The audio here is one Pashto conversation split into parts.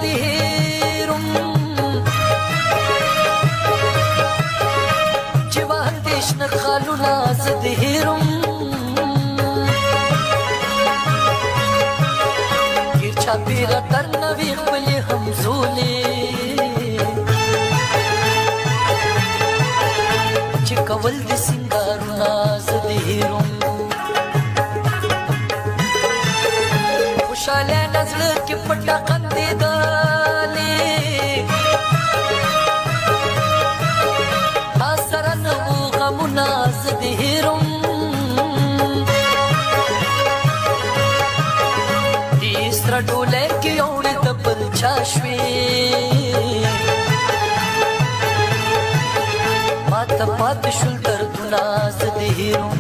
دې هېروم چې وهل دې شنه خالونه زه دې هېروم ګیر چاپېره درنه وي خپلې همزولې چې کول دې سینګارونه زه دې هېروم خوشحاله نزړه کې پټه خندېدلې تا سره نه وو غمونه زه دې هېروم دې سره ډولۍ کې اوړې د بل چا شوې ماته پاتې شول دردونه زه دې هېروم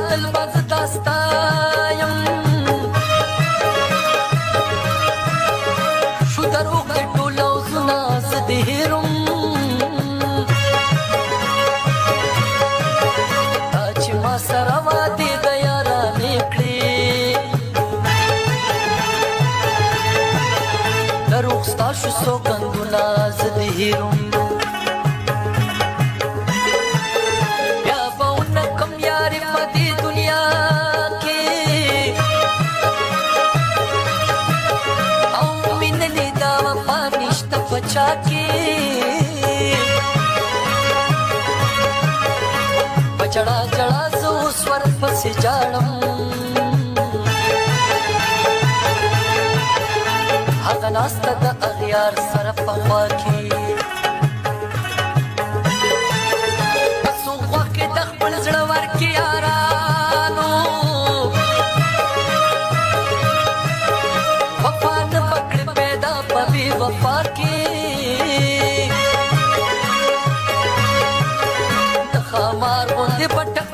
تل باز داستا یم شو دروغ دې ټول اوزونه زه دې هېروم تا چې ما سره وعدې د یارانې کړې دروغ ستا شو سوګندونه زه دې هېروم बचा के बचड़ा जड़ा सो स्वर फस जाड़म हगा नास्ता द अगयार सर पवा के असो ख्वा के दखबल जड़वर के यारानो वफा न पकड़ पैदा पबी वफा के خمار غوندې پټک